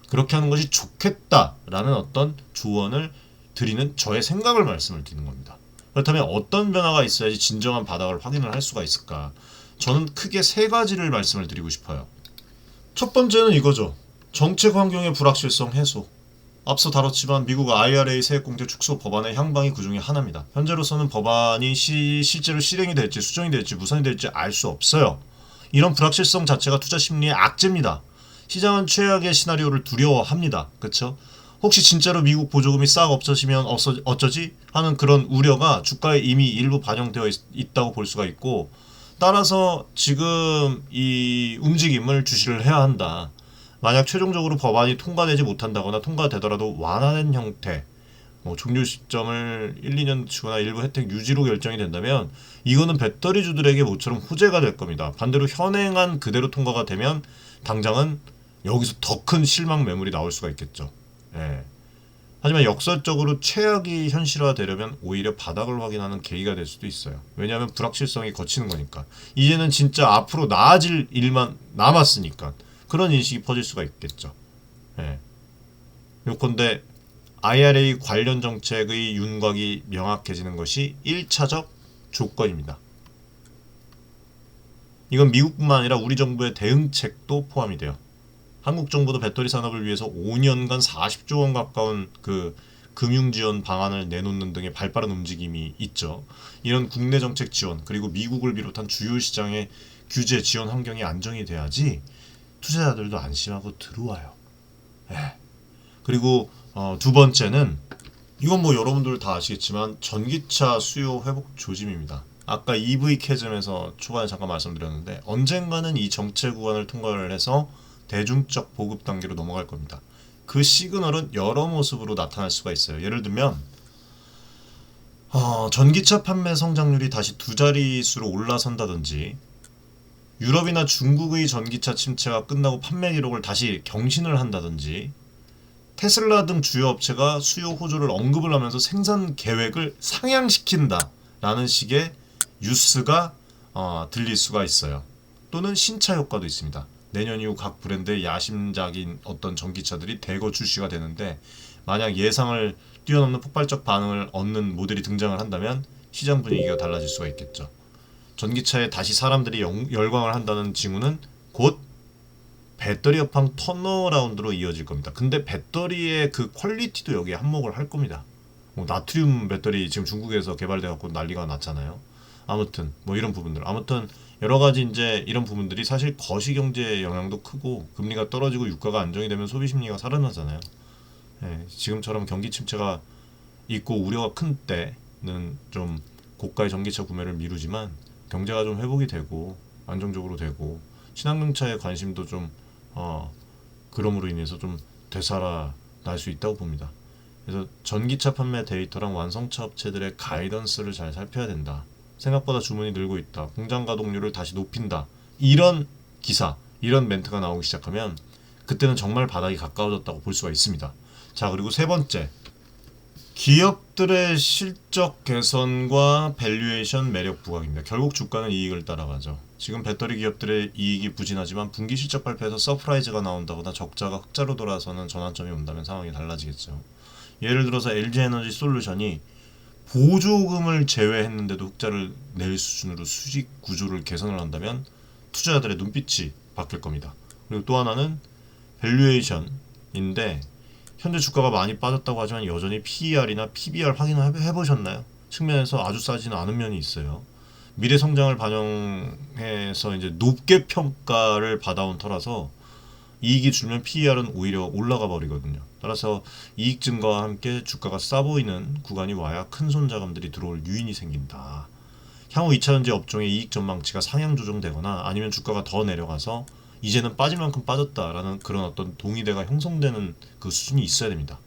그렇게 하는 것이 좋겠다라는 어떤 조언을 드리는 저의 생각을 말씀을 드리는 겁니다. 그렇다면 어떤 변화가 있어야지 진정한 바닥을 확인을 할 수가 있을까? 저는 크게 세 가지를 말씀을 드리고 싶어요. 첫 번째는 이거죠. 정책 환경의 불확실성 해소. 앞서 다뤘지만 미국 IRA 세액공제 축소 법안의 향방이 그 중에 하나입니다. 현재로서는 법안이 실제로 실행이 될지 수정이 될지 무산이 될지 알 수 없어요. 이런 불확실성 자체가 투자 심리의 악재입니다. 시장은 최악의 시나리오를 두려워합니다. 그렇죠? 혹시 진짜로 미국 보조금이 싹 없어지면 어쩌지 하는 그런 우려가 주가에 이미 일부 반영되어 있다고 볼 수가 있고, 따라서 지금 이 움직임을 주시를 해야 한다. 만약 최종적으로 법안이 통과되지 못한다거나 통과되더라도 완화된 형태, 뭐 종료 시점을 1, 2년 주거나 일부 혜택 유지로 결정이 된다면 이거는 배터리주들에게 모처럼 호재가 될 겁니다. 반대로 현행안 그대로 통과가 되면 당장은 여기서 더 큰 실망 매물이 나올 수가 있겠죠. 예. 하지만 역설적으로 최악이 현실화되려면 오히려 바닥을 확인하는 계기가 될 수도 있어요. 왜냐하면 불확실성이 거치는 거니까. 이제는 진짜 앞으로 나아질 일만 남았으니까 그런 인식이 퍼질 수가 있겠죠. 예. 요컨대 IRA 관련 정책의 윤곽이 명확해지는 것이 1차적 조건입니다. 이건 미국뿐만 아니라 우리 정부의 대응책도 포함이 돼요. 한국 정부도 배터리 산업을 위해서 5년간 40조 원 가까운 그 금융 지원 방안을 내놓는 등의 발빠른 움직임이 있죠. 이런 국내 정책 지원, 그리고 미국을 비롯한 주요 시장의 규제 지원 환경이 안정이 돼야지 투자자들도 안심하고 들어와요. 예. 그리고 두 번째는, 이건 뭐 여러분들 다 아시겠지만 전기차 수요 회복 조짐입니다. 아까 EV 캐즘에서 초반에 잠깐 말씀드렸는데 언젠가는 이 정체 구간을 통과를 해서 대중적 보급 단계로 넘어갈 겁니다. 그 시그널은 여러 모습으로 나타날 수가 있어요. 예를 들면 전기차 판매 성장률이 다시 두 자릿수로 올라선다든지, 유럽이나 중국의 전기차 침체가 끝나고 판매 기록을 다시 경신을 한다든지, 테슬라 등 주요 업체가 수요 호조를 언급을 하면서 생산 계획을 상향시킨다라는 식의 뉴스가 들릴 수가 있어요. 또는 신차 효과도 있습니다. 내년 이후 각 브랜드의 야심작인 어떤 전기차들이 대거 출시가 되는데, 만약 예상을 뛰어넘는 폭발적 반응을 얻는 모델이 등장을 한다면 시장 분위기가 달라질 수가 있겠죠. 전기차에 다시 사람들이 열광을 한다는 징후는 곧 배터리 업황 턴어라운드로 이어질 겁니다. 근데 배터리의 그 퀄리티도 여기에 한몫을 할 겁니다. 뭐 나트륨 배터리 지금 중국에서 개발돼 갖고 난리가 났잖아요. 아무튼 뭐 이런 부분들, 아무튼 여러 가지 이제 이런 부분들이 사실 거시 경제의 영향도 크고, 금리가 떨어지고 유가가 안정이 되면 소비 심리가 살아나잖아요. 예, 지금처럼 경기 침체가 있고 우려가 큰 때는 좀 고가의 전기차 구매를 미루지만, 경제가 좀 회복이 되고 안정적으로 되고 친환경차에 관심도 좀 그럼으로 인해서 좀 되살아날 수 있다고 봅니다. 그래서 전기차 판매 데이터랑 완성차 업체들의 가이던스를 잘 살펴야 된다. 생각보다 주문이 늘고 있다. 공장 가동률을 다시 높인다. 이런 기사, 이런 멘트가 나오기 시작하면 그때는 정말 바닥이 가까워졌다고 볼 수가 있습니다. 자, 그리고 세 번째, 기업들의 실적 개선과 밸류에이션 매력 부각입니다. 결국 주가는 이익을 따라가죠. 지금 배터리 기업들의 이익이 부진하지만 분기 실적 발표에서 서프라이즈가 나온다거나 적자가 흑자로 돌아서는 전환점이 온다면 상황이 달라지겠죠. 예를 들어서 LG에너지 솔루션이 보조금을 제외했는데도 흑자를 낼 수준으로 수직 구조를 개선을 한다면 투자자들의 눈빛이 바뀔 겁니다. 그리고 또 하나는 밸류에이션인데, 현재 주가가 많이 빠졌다고 하지만 여전히 PER이나 PBR 확인을 해보셨나요? 측면에서 아주 싸지는 않은 면이 있어요. 미래 성장을 반영해서 이제 높게 평가를 받아온 터라서 이익이 줄면 PER은 오히려 올라가 버리거든요. 따라서 이익 증가와 함께 주가가 싸 보이는 구간이 와야 큰 손자금들이 들어올 유인이 생긴다. 향후 2차전지 업종의 이익 전망치가 상향 조정되거나 아니면 주가가 더 내려가서 이제는 빠질 만큼 빠졌다라는 그런 어떤 동의대가 형성되는 그 수준이 있어야 됩니다.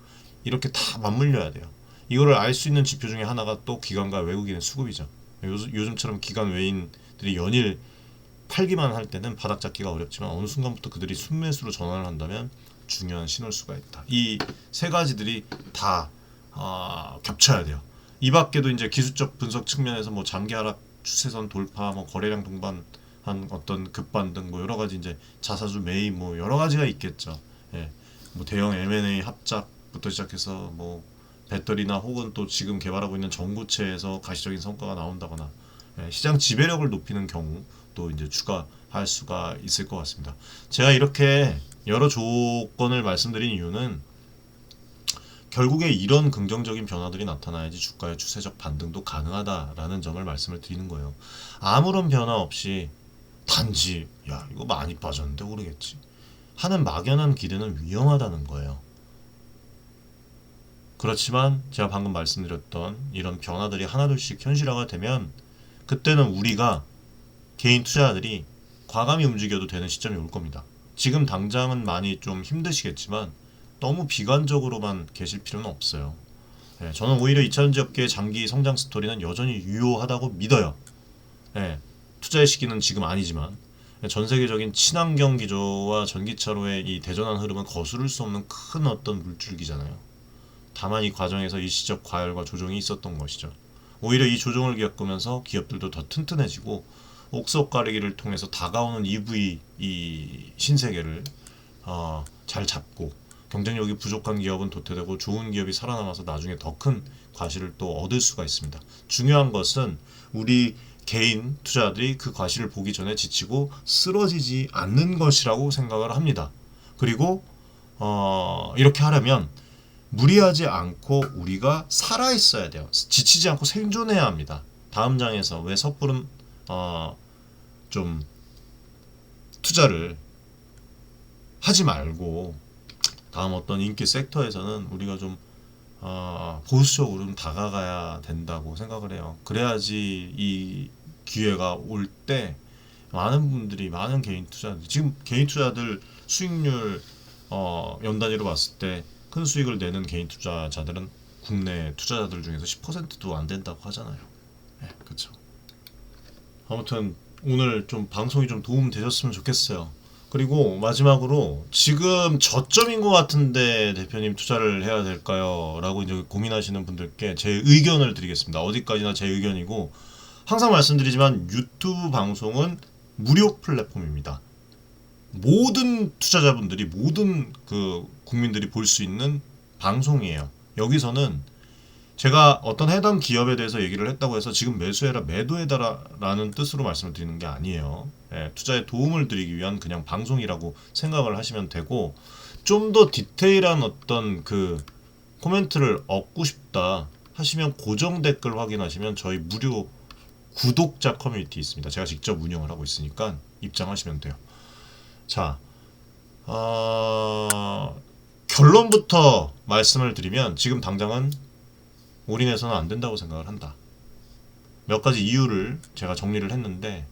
이렇게 다 맞물려야 돼요. 이거를 알 수 있는 지표 중에 하나가 또 기관과 외국인의 수급이죠. 요즘처럼 기관 외인들이 연일 팔기만 할 때는 바닥 잡기가 어렵지만 어느 순간부터 그들이 순매수로 전환을 한다면 중요한 신호수가 있다. 이 세 가지들이 다 겹쳐야 돼요. 이 밖에도 이제 기술적 분석 측면에서 뭐 장기 하락 추세선 돌파, 뭐 거래량 동반한 어떤 급반등, 뭐 여러 가지 이제 자사주 매입, 뭐 여러 가지가 있겠죠. 예, 뭐 대형 M&A 합작부터 시작해서 뭐 배터리나 혹은 또 지금 개발하고 있는 전고체에서 가시적인 성과가 나온다거나, 예, 시장 지배력을 높이는 경우 또 이제 추가할 수가 있을 것 같습니다. 제가 이렇게 여러 조건을 말씀드린 이유는 결국에 이런 긍정적인 변화들이 나타나야지 주가의 추세적 반등도 가능하다라는 점을 말씀을 드리는 거예요. 아무런 변화 없이 단지 야 이거 많이 빠졌는데 오르겠지 하는 막연한 기대는 위험하다는 거예요. 그렇지만 제가 방금 말씀드렸던 이런 변화들이 하나둘씩 현실화가 되면 그때는 우리가 개인 투자자들이 과감히 움직여도 되는 시점이 올 겁니다. 지금 당장은 많이 좀 힘드시겠지만 너무 비관적으로만 계실 필요는 없어요. 예, 저는 오히려 2차전지 업계의 장기 성장 스토리는 여전히 유효하다고 믿어요. 예, 투자의 시기는 지금 아니지만 전 세계적인 친환경 기조와 전기차로의 이 대전환 흐름은 거스를 수 없는 큰 어떤 물줄기잖아요. 다만 이 과정에서 일시적 과열과 조정이 있었던 것이죠. 오히려 이 조정을 겪으면서 기업들도 더 튼튼해지고 옥석 가리기를 통해서 다가오는 EV 이 신세계를 잘 잡고 경쟁력이 부족한 기업은 도태되고 좋은 기업이 살아남아서 나중에 더 큰 과실을 또 얻을 수가 있습니다. 중요한 것은 우리 개인 투자자들이 그 과실을 보기 전에 지치고 쓰러지지 않는 것이라고 생각을 합니다. 그리고 이렇게 하려면 무리하지 않고 우리가 살아 있어야 돼요. 지치지 않고 생존해야 합니다. 다음 장에서 왜 섣부른 좀 투자를 하지 말고 다음 어떤 인기 섹터에서는 우리가 좀 보수적으로 좀 다가가야 된다고 생각을 해요. 그래야지 이 기회가 올 때 많은 분들이 많은 개인 투자들 지금 개인 투자들 수익률 연 단위로 봤을 때 큰 수익을 내는 개인 투자자들은 국내 투자자들 중에서 10%도 안 된다고 하잖아요. 네, 그렇죠. 아무튼 오늘 좀 방송이 좀 도움 되셨으면 좋겠어요. 그리고 마지막으로 지금 저점인 것 같은데 대표님 투자를 해야 될까요? 라고 이제 고민하시는 분들께 제 의견을 드리겠습니다. 어디까지나 제 의견이고 항상 말씀드리지만 유튜브 방송은 무료 플랫폼입니다. 모든 투자자분들이 모든 그 국민들이 볼 수 있는 방송이에요. 여기서는 제가 어떤 해당 기업에 대해서 얘기를 했다고 해서 지금 매수해라 매도해라 라는 뜻으로 말씀을 드리는 게 아니에요. 예, 투자에 도움을 드리기 위한 그냥 방송이라고 생각을 하시면 되고 좀 더 디테일한 어떤 그 코멘트를 얻고 싶다 하시면 고정 댓글 확인하시면 저희 무료 구독자 커뮤니티 있습니다. 제가 직접 운영을 하고 있으니까 입장하시면 돼요. 자, 결론부터 말씀을 드리면 지금 당장은 올인해서는 안 된다고 생각을 한다. 몇 가지 이유를 제가 정리를 했는데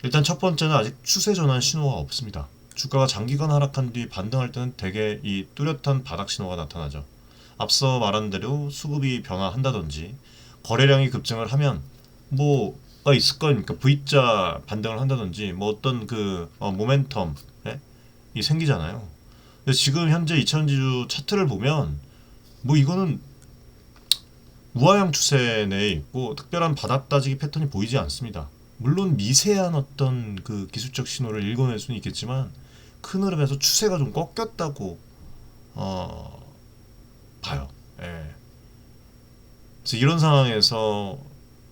일단 첫 번째는 아직 추세 전환 신호가 없습니다. 주가가 장기간 하락한 뒤 반등할 때는 대개 이 뚜렷한 바닥 신호가 나타나죠. 앞서 말한 대로 수급이 변화한다든지 거래량이 급증을 하면 뭐가 있을 거니까 V자 반등을 한다든지 뭐 어떤 그 모멘텀 이 생기잖아요. 근데 지금 현재 2000지주 차트를 보면 뭐 이거는 우하향 추세 내에 있고 특별한 바닥 따지기 패턴이 보이지 않습니다. 물론 미세한 어떤 그 기술적 신호를 읽어낼 수는 있겠지만 큰 흐름에서 추세가 좀 꺾였다고 봐요. 예. 그래서 이런 상황에서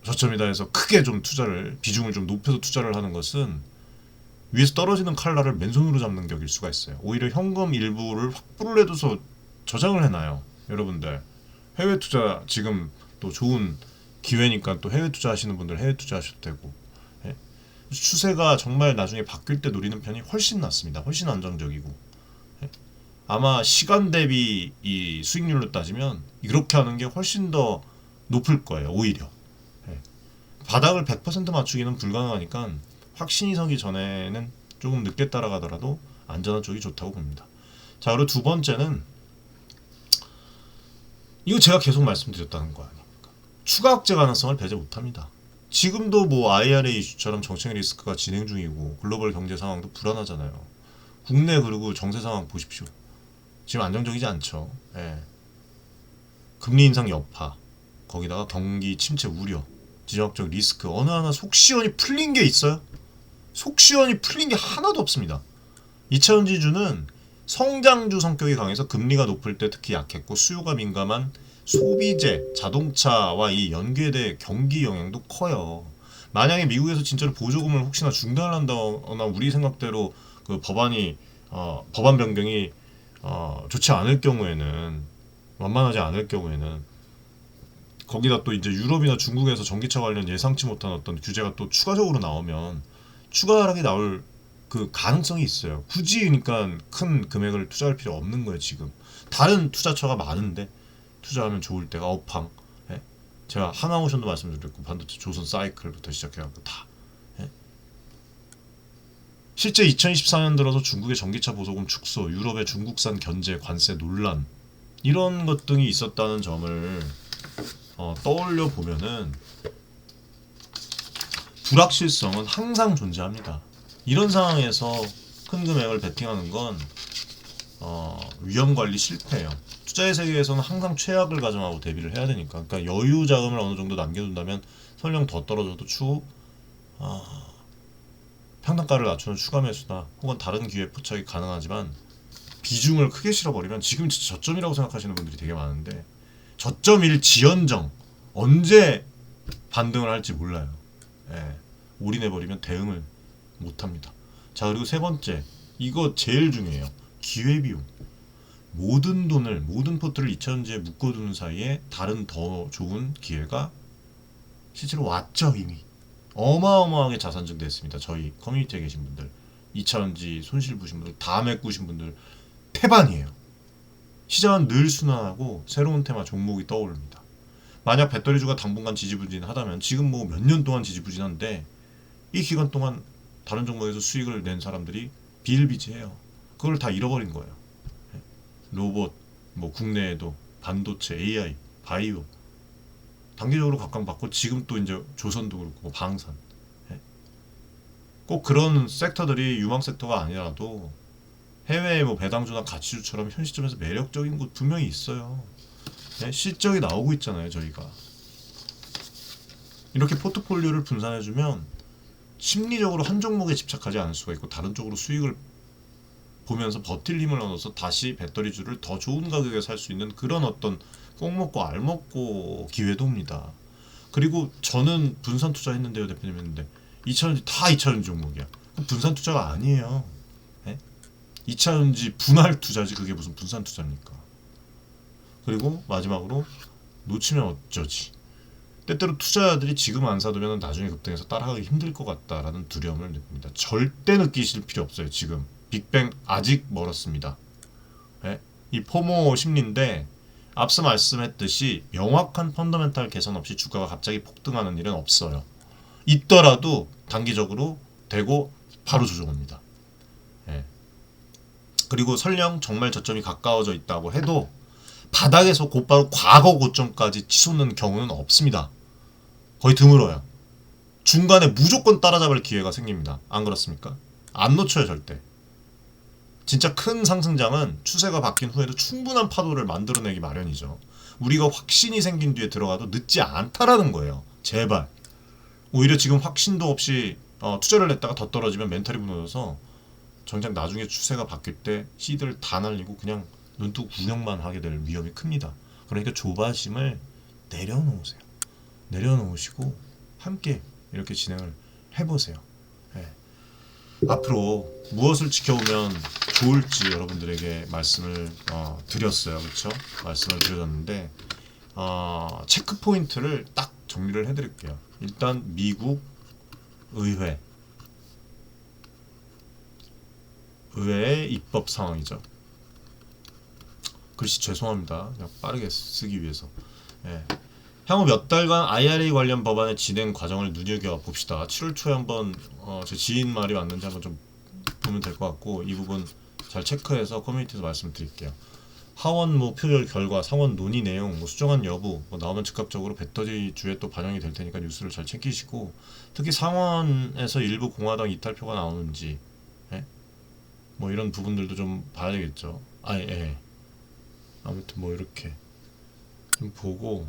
저점이다 해서 크게 좀 투자를 비중을 좀 높여서 투자를 하는 것은 위에서 떨어지는 칼날을 맨손으로 잡는 격일 수가 있어요. 오히려 현금 일부를 확보를 해둬서 저장을 해놔요. 여러분들 해외 투자 지금 또 좋은 기회니까 또 해외 투자하시는 분들 해외 투자하셔도 되고 예? 추세가 정말 나중에 바뀔 때 노리는 편이 훨씬 낫습니다. 훨씬 안정적이고 예? 아마 시간 대비 이 수익률로 따지면 이렇게 하는 게 훨씬 더 높을 거예요. 오히려 예? 바닥을 100% 맞추기는 불가능하니까 확신이 서기 전에는 조금 늦게 따라가더라도 안전한 쪽이 좋다고 봅니다. 자, 그리고 두 번째는 이거 제가 계속 말씀드렸다는 거 아닙니까? 추가 악재 가능성을 배제 못합니다. 지금도 뭐 IRA 이슈처럼 정책 리스크가 진행 중이고 글로벌 경제 상황도 불안하잖아요. 국내 그리고 정세 상황 보십시오. 지금 안정적이지 않죠. 예. 금리 인상 여파, 거기다가 경기 침체 우려, 지정학적 리스크 어느 하나 속 시원히 풀린 게 있어요? 속 시원히 풀린 게 하나도 없습니다. 2차전지주는 성장주 성격이 강해서 금리가 높을 때 특히 약했고 수요가 민감한 소비재, 자동차와 이 연계돼 경기 영향도 커요. 만약에 미국에서 진짜로 보조금을 혹시나 중단을 한다거나 우리 생각대로 그 법안 변경이 좋지 않을 경우에는 만만하지 않을 경우에는 거기다 또 이제 유럽이나 중국에서 전기차 관련 예상치 못한 어떤 규제가 또 추가적으로 나오면 추가 하락이 나올 그 가능성이 있어요. 굳이 그러니까 큰 금액을 투자할 필요 없는 거예요. 지금 다른 투자처가 많은데 투자하면 좋을 때가 업황. 예? 제가 하나오션도 말씀드렸고 반도체 조선 사이클부터 시작해갖고 다. 예? 실제 2024년 들어서 중국의 전기차 보조금 축소, 유럽의 중국산 견제 관세 논란 이런 것 등이 있었다는 점을 떠올려 보면은 불확실성은 항상 존재합니다. 이런 상황에서 큰 금액을 베팅하는 건 위험 관리 실패예요. 투자의 세계에서는 항상 최악을 가정하고 대비를 해야 되니까. 그러니까 여유 자금을 어느 정도 남겨둔다면 설령 더 떨어져도 추후 평단가를 낮추는 추가 매수나 혹은 다른 기회 포착이 가능하지만 비중을 크게 실어버리면 지금 진짜 저점이라고 생각하시는 분들이 되게 많은데 저점일 지연정 언제 반등을 할지 몰라요. 예, 올인해버리면 대응을 못합니다. 자, 그리고 세 번째, 이거 제일 중요해요. 기회비용. 모든 돈을, 모든 포트를 2차전지에 묶어두는 사이에 다른 더 좋은 기회가 실제로 왔죠. 이미 어마어마하게 자산증 됐습니다. 저희 커뮤니티에 계신 분들, 2차전지 손실 보신 분들, 다 메꾸신 분들 태반이에요. 시장은 늘 순환하고 새로운 테마 종목이 떠오릅니다. 만약 배터리주가 당분간 지지부진하다면 지금 뭐 몇 년 동안 지지부진한데 이 기간 동안 다른 종목에서 수익을 낸 사람들이 비일비재해요. 그걸 다 잃어버린 거예요. 로봇, 뭐 국내에도 반도체, AI, 바이오 단기적으로 각광받고 지금 또 이제 조선도 그렇고 뭐 방산 꼭 그런 섹터들이 유망 섹터가 아니라도 해외의 뭐 배당주나 가치주처럼 현 시점에서 매력적인 곳 분명히 있어요. 실적이 나오고 있잖아요. 저희가 이렇게 포트폴리오를 분산해주면 심리적으로 한 종목에 집착하지 않을 수가 있고 다른 쪽으로 수익을 보면서 버틸 힘을 얻어서 다시 배터리주를 더 좋은 가격에 살 수 있는 그런 어떤 꼭 먹고 알 먹고 기회도 옵니다. 그리고 저는 분산 투자했는데요, 대표님 했는데 2차전지 다 2차전지 종목이야. 분산 투자가 아니에요. 2차전지 분할 투자지 그게 무슨 분산 투자입니까? 그리고 마지막으로 놓치면 어쩌지? 때때로 투자자들이 지금 안 사두면 나중에 급등해서 따라가기 힘들 것 같다라는 두려움을 느낍니다. 절대 느끼실 필요 없어요. 지금 빅뱅 아직 멀었습니다. 이 포모 심리인데 앞서 말씀했듯이 명확한 펀더멘탈 개선 없이 주가가 갑자기 폭등하는 일은 없어요. 있더라도 단기적으로 되고 바로 조정합니다. 그리고 설령 정말 저점이 가까워져 있다고 해도 바닥에서 곧바로 과거 고점까지 치솟는 경우는 없습니다. 거의 드물어요. 중간에 무조건 따라잡을 기회가 생깁니다. 안 그렇습니까? 안 놓쳐요 절대. 진짜 큰 상승장은 추세가 바뀐 후에도 충분한 파도를 만들어내기 마련이죠. 우리가 확신이 생긴 뒤에 들어가도 늦지 않다라는 거예요. 제발. 오히려 지금 확신도 없이 투자를 했다가 더 떨어지면 멘탈이 무너져서 정작 나중에 추세가 바뀔 때 시드를 다 날리고 그냥 눈뜨고 구경만 하게 될 위험이 큽니다. 그러니까 조바심을 내려놓으세요. 내려놓으시고 함께 이렇게 진행을 해보세요. 앞으로 무엇을 지켜보면 좋을지 여러분들에게 말씀을 드렸어요. 그렇죠? 말씀을 드렸는데 체크 포인트를 딱 정리를 해드릴게요. 일단 미국 의회의 입법 상황이죠. 글씨 죄송합니다. 그냥 빠르게 쓰기 위해서. 향후 몇 달간 IRA 관련 법안의 진행 과정을 눈여겨봅시다. 7월 초에 한번 제 지인 말이 맞는지 한번 좀 보면 될 것 같고 이 부분 잘 체크해서 커뮤니티에서 말씀드릴게요. 하원 표결 결과, 상원 논의 내용, 수정안 여부 나오면 즉각적으로 배터리주에 또 반영이 될 테니까 뉴스를 잘 챙기시고 특히 상원에서 일부 공화당 이탈표가 나오는지 뭐 이런 부분들도 좀 봐야 되겠죠. 아무튼 뭐 이렇게 좀 보고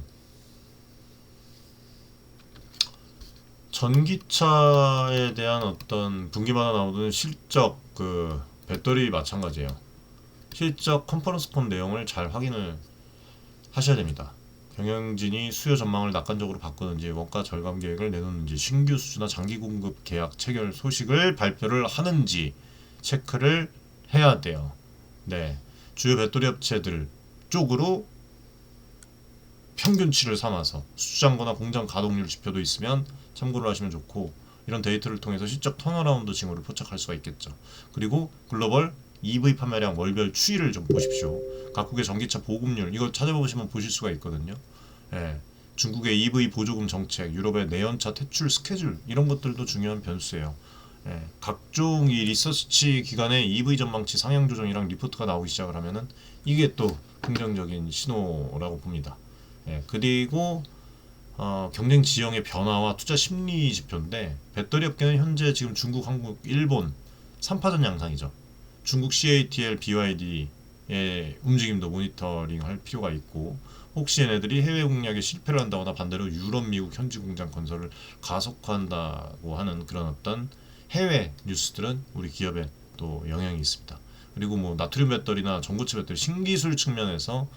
전기차에 대한 어떤 분기마다 나오는 실적 배터리 마찬가지예요. 실적 컨퍼런스콘 내용을 잘 확인을 하셔야 됩니다. 경영진이 수요 전망을 낙관적으로 바꾸는지 원가 절감 계획을 내놓는지 신규 수주나 장기 공급 계약 체결 소식을 발표를 하는지 체크를 해야 돼요. 주요 배터리 업체들 쪽으로 평균치를 삼아서 수주잔고나 공장 가동률 지표도 있으면 참고를 하시면 좋고 이런 데이터를 통해서 실적 턴어라운드 징후를 포착할 수가 있겠죠. 그리고 글로벌 EV 판매량 월별 추이를 좀 보십시오. 각국의 전기차 보급률 이거 찾아보시면 보실 수가 있거든요. 예. 중국의 EV 보조금 정책, 유럽의 내연차 퇴출 스케줄 이런 것들도 중요한 변수예요. 예. 각종 이 리서치 기관의 EV 전망치 상향 조정이랑 리포트가 나오기 시작을 하면은 이게 또 긍정적인 신호라고 봅니다. 예. 그리고 경쟁 지형의 변화와 투자 심리 지표인데 배터리 업계는 현재 지금 중국, 한국, 일본 3파전 양상이죠. 중국 CATL, BYD의 움직임도 모니터링 할 필요가 있고 혹시 얘네들이 해외 공략에 실패를 한다거나 반대로 유럽, 미국 현지 공장 건설을 가속화한다고 하는 그런 어떤 해외 뉴스들은 우리 기업에 또 영향이 있습니다. 그리고 뭐 나트륨 배터리나 전고체 배터리 신기술 측면에서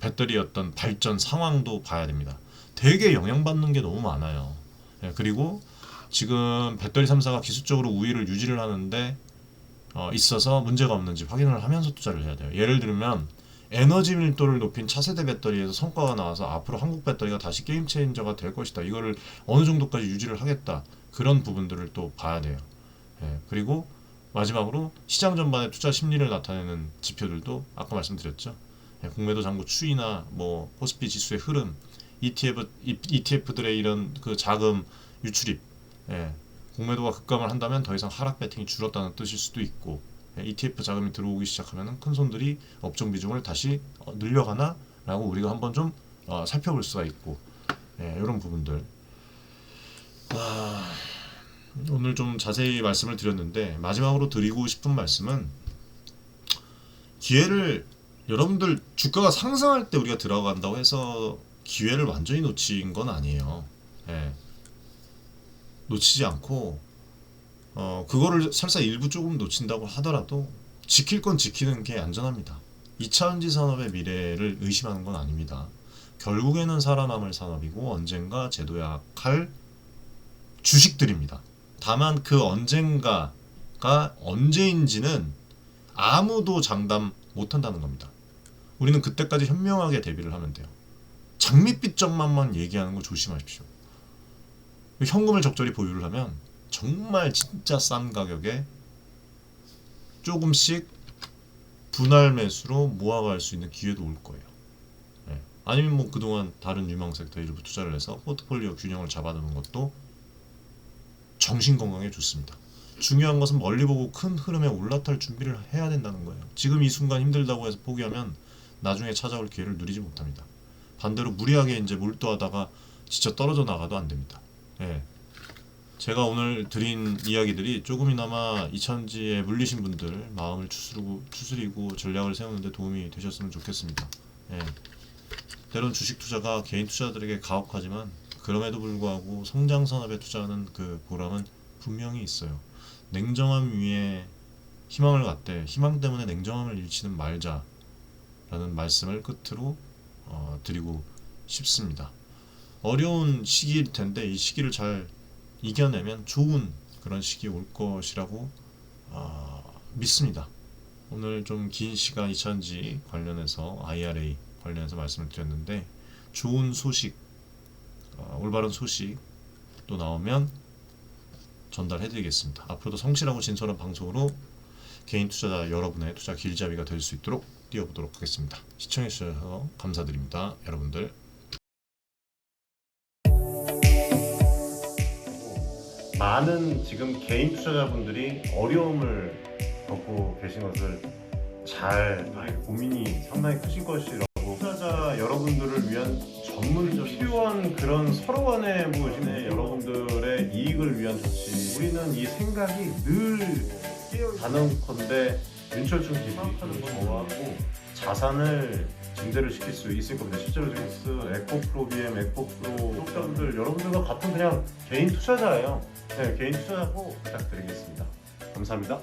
배터리 어떤 발전 상황도 봐야 됩니다. 되게 영향받는 게 너무 많아요. 예, 그리고 지금 배터리 3사가 기술적으로 우위를 유지를 하는데 있어서 문제가 없는지 확인을 하면서 투자를 해야 돼요. 예를 들면 에너지 밀도를 높인 차세대 배터리에서 성과가 나와서 앞으로 한국 배터리가 다시 게임 체인저가 될 것이다. 이거를 어느 정도까지 유지를 하겠다. 그런 부분들을 또 봐야 돼요. 예, 그리고 마지막으로 시장 전반의 투자 심리를 나타내는 지표들도 아까 말씀드렸죠. 예, 공매도 잔고 추이나 뭐 코스피 지수의 흐름, ETF들의 이런 그 자금 유출입, 예, 공매도가 급감을 한다면 더 이상 하락 배팅이 줄었다는 뜻일 수도 있고, 예, ETF 자금이 들어오기 시작하면 큰 손들이 업종 비중을 다시 늘려가나라고 우리가 한번 좀 살펴볼 수가 있고, 예, 이런 부분들. 오늘 좀 자세히 말씀을 드렸는데 마지막으로 드리고 싶은 말씀은 기회를 여러분들 주가가 상승할 때 우리가 들어간다고 해서 기회를 완전히 놓친 건 아니에요. 예. 놓치지 않고 그거를 설사 일부 조금 놓친다고 하더라도 지킬 건 지키는 게 안전합니다. 2차전지 산업의 미래를 의심하는 건 아닙니다. 결국에는 살아남을 산업이고 언젠가 재도약할 주식들입니다. 다만 그 언젠가가 언제인지는 아무도 장담 못한다는 겁니다. 우리는 그때까지 현명하게 대비를 하면 돼요. 장밋빛 적만만 얘기하는 거 조심하십시오. 현금을 적절히 보유를 하면 정말 진짜 싼 가격에 조금씩 분할 매수로 모아갈 수 있는 기회도 올 거예요. 네. 아니면 뭐 그동안 다른 유망 섹터 일부 투자를 해서 포트폴리오 균형을 잡아두는 것도 정신 건강에 좋습니다. 중요한 것은 멀리 보고 큰 흐름에 올라탈 준비를 해야 된다는 거예요. 지금 이 순간 힘들다고 해서 포기하면 나중에 찾아올 기회를 누리지 못합니다. 반대로 무리하게 이제 몰두하다가 진짜 떨어져 나가도 안 됩니다. 예. 제가 오늘 드린 이야기들이 조금이나마 이천지에 물리신 분들 마음을 추스리고 전략을 세우는데 도움이 되셨으면 좋겠습니다. 예. 때론 주식 투자가 개인 투자들에게 가혹하지만 그럼에도 불구하고 성장 산업에 투자하는 그 보람은 분명히 있어요. 냉정함 위에 희망을 갖되 희망 때문에 냉정함을 잃지는 말자라는 말씀을 끝으로 드리고 싶습니다. 어려운 시기일 텐데 이 시기를 잘 이겨내면 좋은 그런 시기 올 것이라고 믿습니다. 오늘 좀 긴 시간 이천지 관련해서 IRA 관련해서 말씀을 드렸는데 좋은 소식, 올바른 소식 또 나오면 전달해드리겠습니다. 앞으로도 성실하고 진솔한 방송으로 개인 투자자 여러분의 투자 길잡이가 될 수 있도록 뛰어보도록 하겠습니다. 시청해주셔서 감사드립니다. 여러분들 많은 지금 개인 투자자분들이 어려움을 겪고 계신 것을 잘 고민이 상당히 크실 것이라고 투자자 여러분들을 위한 전문적 필요한 그런 서로 간의 무엇이네 여러분들의 이익을 위한 조치 우리는 이 생각이 늘 단언컨대 윤철중 TV 저하고 자산을 증대를 시킬 수 있을 겁니다. 실제로 지금 에코프로 BM, 에코프로 구독자분들 여러분들과 같은 그냥 개인 투자자예요. 네, 개인 투자자고 부탁드리겠습니다. 감사합니다.